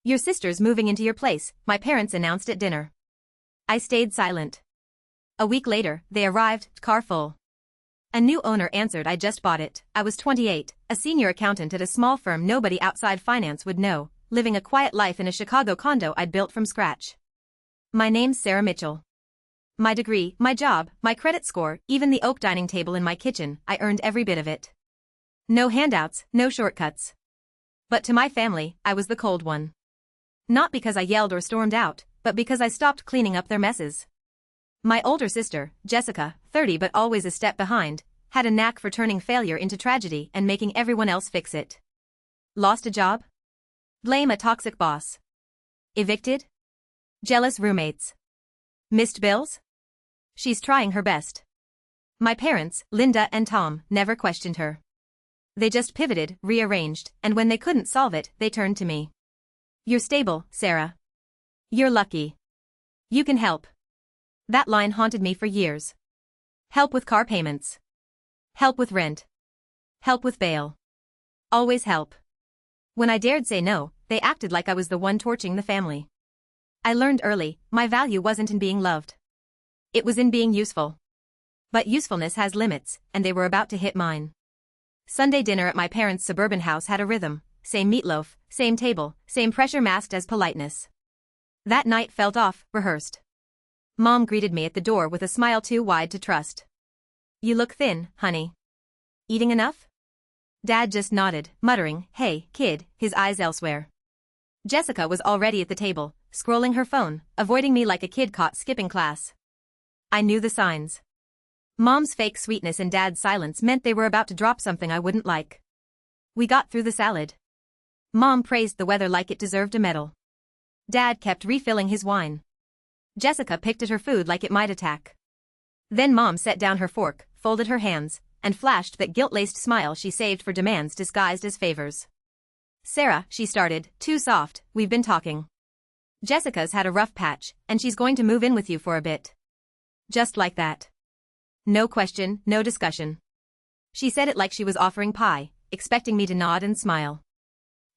Your sister's moving into your place, my parents announced at dinner. I stayed silent. A week later, they arrived, car full. A new owner answered. I just bought it. I was 28, a senior accountant at a small firm nobody outside finance would know, living a quiet life in a Chicago condo I'd built from scratch. My name's Sarah Mitchell. My degree, my job, my credit score, even the oak dining table in my kitchen, I earned every bit of it. No handouts, no shortcuts. But to my family, I was the cold one. Not because I yelled or stormed out, but because I stopped cleaning up their messes. My older sister, Jessica, 30 but always a step behind, had a knack for turning failure into tragedy and making everyone else fix it. Lost a job? Blame a toxic boss. Evicted? Jealous roommates. Missed bills? She's trying her best. My parents, Linda and Tom, never questioned her. They just pivoted, rearranged, and when they couldn't solve it, they turned to me. You're stable, Sarah. You're lucky. You can help. That line haunted me for years. Help with car payments. Help with rent. Help with bail. Always help. When I dared say no, they acted like I was the one torching the family. I learned early, my value wasn't in being loved. It was in being useful. But usefulness has limits, and they were about to hit mine. Sunday dinner at my parents' suburban house had a rhythm, same meatloaf, same table, same pressure masked as politeness. That night felt off, rehearsed. Mom greeted me at the door with a smile too wide to trust. You look thin, honey. Eating enough? Dad just nodded, muttering, hey, kid, his eyes elsewhere. Jessica was already at the table, scrolling her phone, avoiding me like a kid caught skipping class. I knew the signs. Mom's fake sweetness and Dad's silence meant they were about to drop something I wouldn't like. We got through the salad. Mom praised the weather like it deserved a medal. Dad kept refilling his wine. Jessica picked at her food like it might attack. Then Mom set down her fork, folded her hands, and flashed that guilt-laced smile she saved for demands disguised as favors. Sarah, she started, too soft, we've been talking. Jessica's had a rough patch, and she's going to move in with you for a bit. Just like that. No question, no discussion. She said it like she was offering pie, expecting me to nod and smile.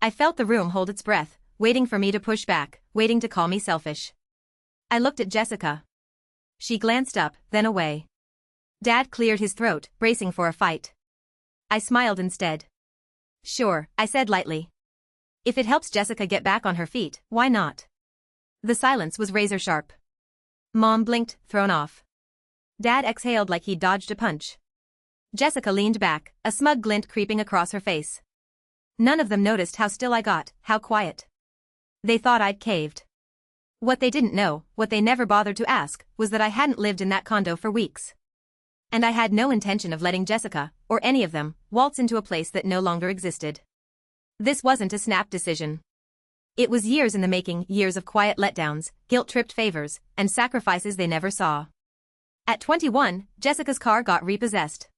I felt the room hold its breath, waiting for me to push back, waiting to call me selfish. I looked at Jessica. She glanced up, then away. Dad cleared his throat, bracing for a fight. I smiled instead. Sure, I said lightly. If it helps Jessica get back on her feet, why not? The silence was razor sharp. Mom blinked, thrown off. Dad exhaled like he'd dodged a punch. Jessica leaned back, a smug glint creeping across her face. None of them noticed how still I got, how quiet. They thought I'd caved. What they didn't know, what they never bothered to ask, was that I hadn't lived in that condo for weeks. And I had no intention of letting Jessica, or any of them, waltz into a place that no longer existed. This wasn't a snap decision. It was years in the making, years of quiet letdowns, guilt-tripped favors, and sacrifices they never saw. At 21, Jessica's car got repossessed.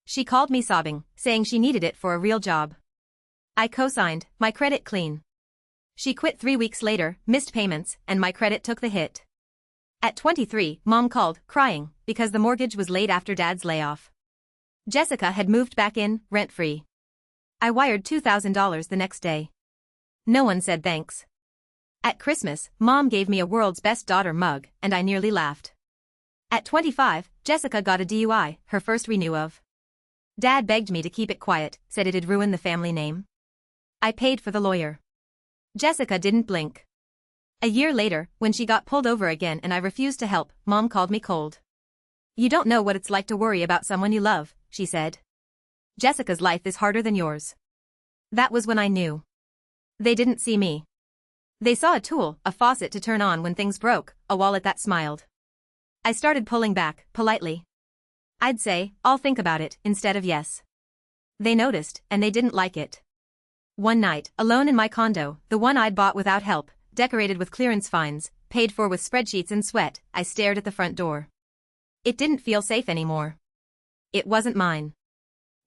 She called me sobbing, saying she needed it for a real job. I co-signed, my credit clean. She quit 3 weeks later, missed payments, and my credit took the hit. At 23, Mom called, crying, because the mortgage was late after Dad's layoff. Jessica had moved back in, rent-free. I wired $2,000 the next day. No one said thanks. At Christmas, Mom gave me a World's Best Daughter mug, and I nearly laughed. At 25, Jessica got a DUI, her first renew of. Dad begged me to keep it quiet, said it'd ruin the family name. I paid for the lawyer. Jessica didn't blink. A year later, when she got pulled over again and I refused to help, Mom called me cold. You don't know what it's like to worry about someone you love, she said. Jessica's life is harder than yours. That was when I knew. They didn't see me. They saw a tool, a faucet to turn on when things broke, a wallet that smiled. I started pulling back, politely. I'd say, I'll think about it, instead of yes. They noticed, and they didn't like it. One night, alone in my condo, the one I'd bought without help, decorated with clearance finds, paid for with spreadsheets and sweat, I stared at the front door. It didn't feel safe anymore. It wasn't mine.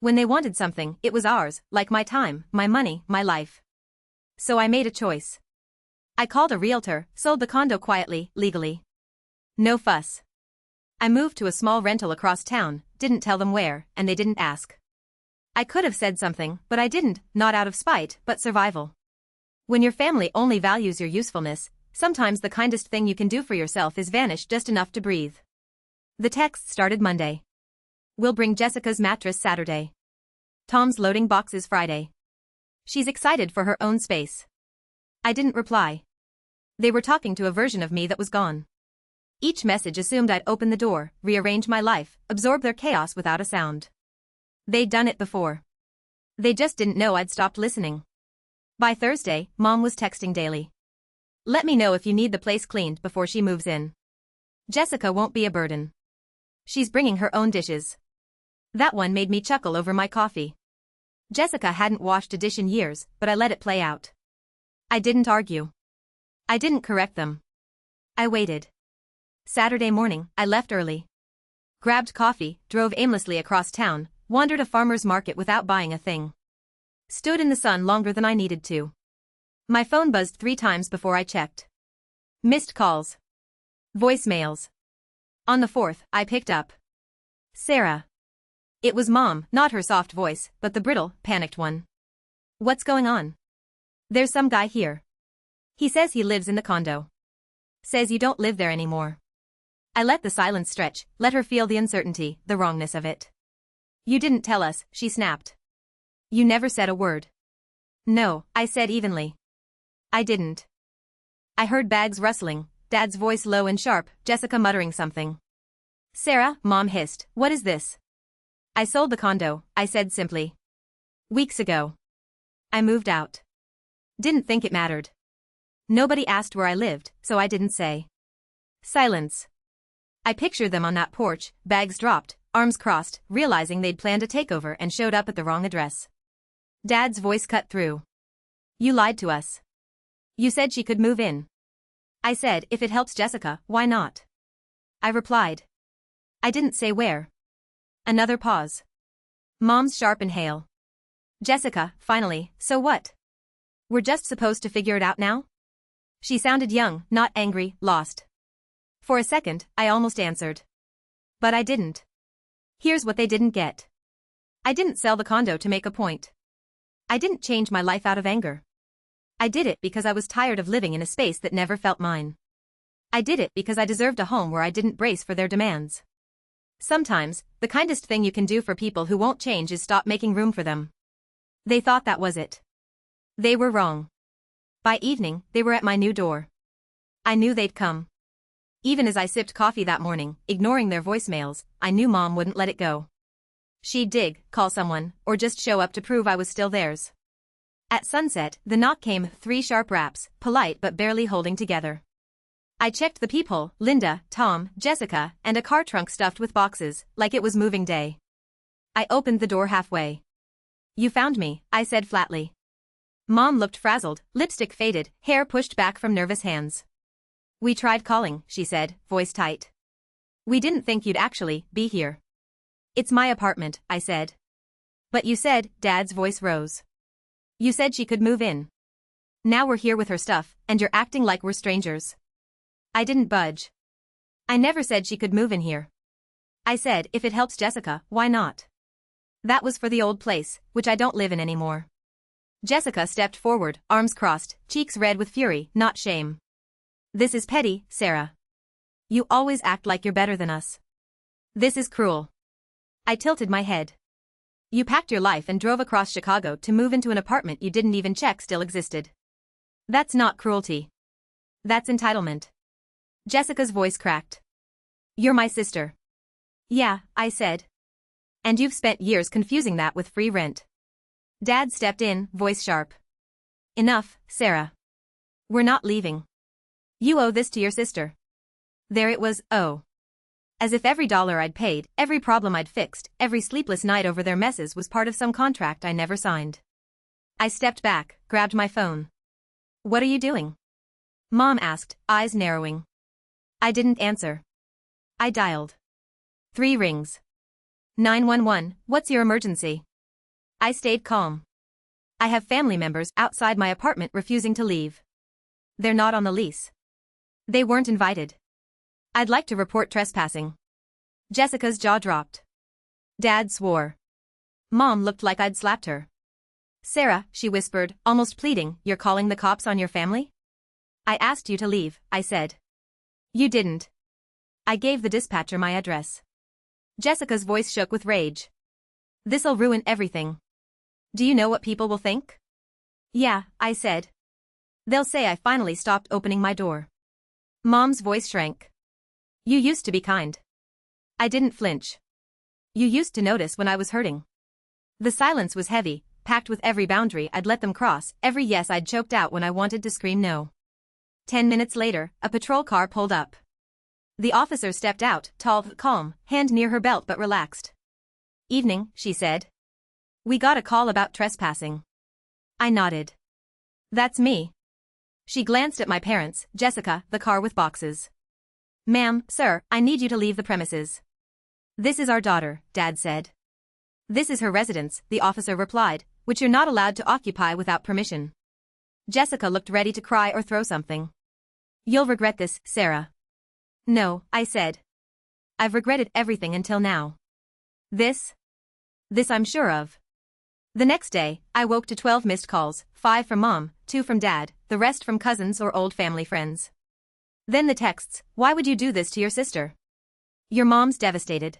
When they wanted something, it was ours, like my time, my money, my life. So I made a choice. I called a realtor, sold the condo quietly, legally. No fuss. I moved to a small rental across town, didn't tell them where, and they didn't ask. I could have said something, but I didn't, not out of spite, but survival. When your family only values your usefulness, sometimes the kindest thing you can do for yourself is vanish just enough to breathe. The text started Monday. We'll bring Jessica's mattress Saturday. Tom's loading boxes Friday. She's excited for her own space. I didn't reply. They were talking to a version of me that was gone. Each message assumed I'd open the door, rearrange my life, absorb their chaos without a sound. They'd done it before. They just didn't know I'd stopped listening. By Thursday, Mom was texting daily. Let me know if you need the place cleaned before she moves in. Jessica won't be a burden. She's bringing her own dishes. That one made me chuckle over my coffee. Jessica hadn't washed a dish in years, but I let it play out. I didn't argue. I didn't correct them. I waited. Saturday morning, I left early. Grabbed coffee, drove aimlessly across town, wandered a farmer's market without buying a thing. Stood in the sun longer than I needed to. My phone buzzed 3 times before I checked. Missed calls. Voicemails. On the 4th, I picked up. Sarah. It was Mom, not her soft voice, but the brittle, panicked one. What's going on? There's some guy here. He says he lives in the condo. Says you don't live there anymore. I let the silence stretch, let her feel the uncertainty, the wrongness of it. You didn't tell us, she snapped. You never said a word. No, I said evenly. I didn't. I heard bags rustling, Dad's voice low and sharp, Jessica muttering something. Sarah, Mom hissed, what is this? I sold the condo, I said simply. Weeks ago. I moved out. Didn't think it mattered. Nobody asked where I lived, so I didn't say. Silence. I pictured them on that porch, bags dropped, arms crossed, realizing they'd planned a takeover and showed up at the wrong address. Dad's voice cut through. You lied to us. You said she could move in. I said, if it helps Jessica, why not? I replied. I didn't say where. Another pause. Mom's sharp inhale. Jessica, finally, so what? We're just supposed to figure it out now? She sounded young, not angry, lost. For a second, I almost answered. But I didn't. Here's what they didn't get. I didn't sell the condo to make a point. I didn't change my life out of anger. I did it because I was tired of living in a space that never felt mine. I did it because I deserved a home where I didn't brace for their demands. Sometimes, the kindest thing you can do for people who won't change is stop making room for them. They thought that was it. They were wrong. By evening, they were at my new door. I knew they'd come. Even as I sipped coffee that morning, ignoring their voicemails, I knew Mom wouldn't let it go. She'd dig, call someone, or just show up to prove I was still theirs. At sunset, the knock came, 3 sharp raps, polite but barely holding together. I checked the peephole, Linda, Tom, Jessica, and a car trunk stuffed with boxes, like it was moving day. I opened the door halfway. You found me, I said flatly. Mom looked frazzled, lipstick faded, hair pushed back from nervous hands. We tried calling, she said, voice tight. We didn't think you'd actually be here. It's my apartment, I said. But you said, Dad's voice rose. You said she could move in. Now we're here with her stuff, and you're acting like we're strangers. I didn't budge. I never said she could move in here. I said, if it helps Jessica, why not? That was for the old place, which I don't live in anymore. Jessica stepped forward, arms crossed, cheeks red with fury, not shame. This is petty, Sarah. You always act like you're better than us. This is cruel. I tilted my head. You packed your life and drove across Chicago to move into an apartment you didn't even check still existed. That's not cruelty. That's entitlement. Jessica's voice cracked. You're my sister. Yeah, I said. And you've spent years confusing that with free rent. Dad stepped in, voice sharp. Enough, Sarah. We're not leaving. You owe this to your sister. There it was, oh. As if every dollar I'd paid, every problem I'd fixed, every sleepless night over their messes was part of some contract I never signed. I stepped back, grabbed my phone. What are you doing? Mom asked, eyes narrowing. I didn't answer. I dialed. 3 rings. 911, what's your emergency? I stayed calm. I have family members outside my apartment refusing to leave. They're not on the lease. They weren't invited. I'd like to report trespassing. Jessica's jaw dropped. Dad swore. Mom looked like I'd slapped her. Sarah, she whispered, almost pleading, you're calling the cops on your family? I asked you to leave, I said. You didn't. I gave the dispatcher my address. Jessica's voice shook with rage. This'll ruin everything. Do you know what people will think? Yeah, I said. They'll say I finally stopped opening my door. Mom's voice shrank. You used to be kind. I didn't flinch. You used to notice when I was hurting. The silence was heavy, packed with every boundary I'd let them cross, every yes I'd choked out when I wanted to scream no. 10 minutes later, a patrol car pulled up. The officer stepped out, tall, calm, hand near her belt but relaxed. Evening, she said. We got a call about trespassing. I nodded. That's me. She glanced at my parents, Jessica, the car with boxes. Ma'am, sir, I need you to leave the premises. This is our daughter, Dad said. This is her residence, the officer replied, which you're not allowed to occupy without permission. Jessica looked ready to cry or throw something. You'll regret this, Sarah. No, I said. I've regretted everything until now. This I'm sure of. The next day, I woke to 12 missed calls, 5 from Mom, 2 from Dad, the rest from cousins or old family friends. Then the texts, why would you do this to your sister? Your mom's devastated.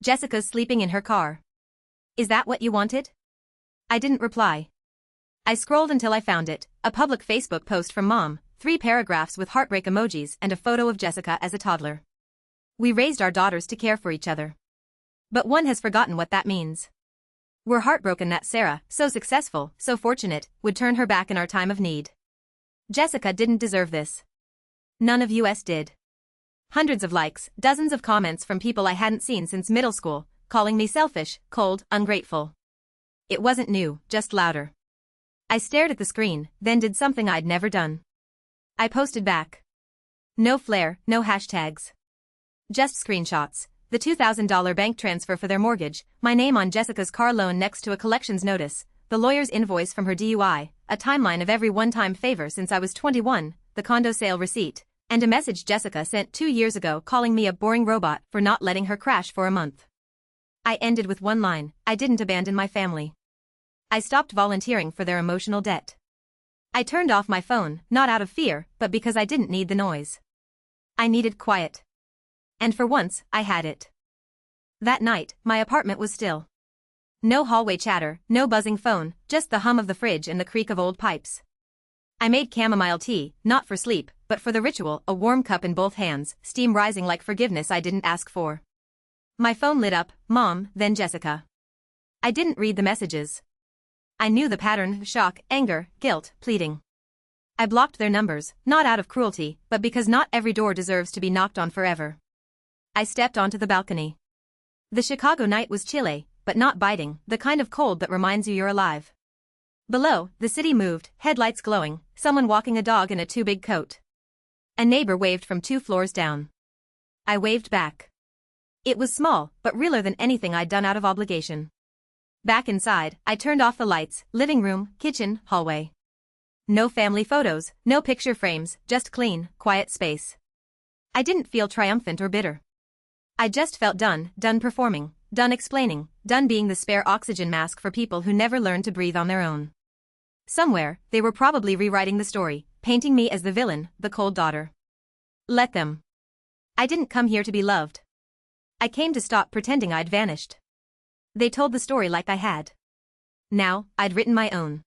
Jessica's sleeping in her car. Is that what you wanted? I didn't reply. I scrolled until I found it, a public Facebook post from Mom, 3 paragraphs with heartbreak emojis and a photo of Jessica as a toddler. We raised our daughters to care for each other. But one has forgotten what that means. We're heartbroken that Sarah, so successful, so fortunate, would turn her back in our time of need. Jessica didn't deserve this. None of us did. Hundreds of likes, dozens of comments from people I hadn't seen since middle school, calling me selfish, cold, ungrateful. It wasn't new, just louder. I stared at the screen, then did something I'd never done. I posted back. No flair, no hashtags. Just screenshots. The $2,000 bank transfer for their mortgage, my name on Jessica's car loan next to a collections notice, the lawyer's invoice from her DUI, a timeline of every one-time favor since I was 21, the condo sale receipt, and a message Jessica sent 2 years ago calling me a boring robot for not letting her crash for a month. I ended with one line, I didn't abandon my family. I stopped volunteering for their emotional debt. I turned off my phone, not out of fear, but because I didn't need the noise. I needed quiet. And for once, I had it. That night, my apartment was still. No hallway chatter, no buzzing phone, just the hum of the fridge and the creak of old pipes. I made chamomile tea, not for sleep, but for the ritual, a warm cup in both hands, steam rising like forgiveness I didn't ask for. My phone lit up, Mom, then Jessica. I didn't read the messages. I knew the pattern, shock, anger, guilt, pleading. I blocked their numbers, not out of cruelty, but because not every door deserves to be knocked on forever. I stepped onto the balcony. The Chicago night was chilly, but not biting, the kind of cold that reminds you you're alive. Below, the city moved, headlights glowing, someone walking a dog in a too big coat. A neighbor waved from 2 floors down. I waved back. It was small, but realer than anything I'd done out of obligation. Back inside, I turned off the lights, living room, kitchen, hallway. No family photos, no picture frames, just clean, quiet space. I didn't feel triumphant or bitter. I just felt done performing, done explaining, done being the spare oxygen mask for people who never learned to breathe on their own. Somewhere, they were probably rewriting the story, painting me as the villain, the cold daughter. Let them. I didn't come here to be loved. I came to stop pretending I'd vanished. They told the story like I had. Now, I'd written my own.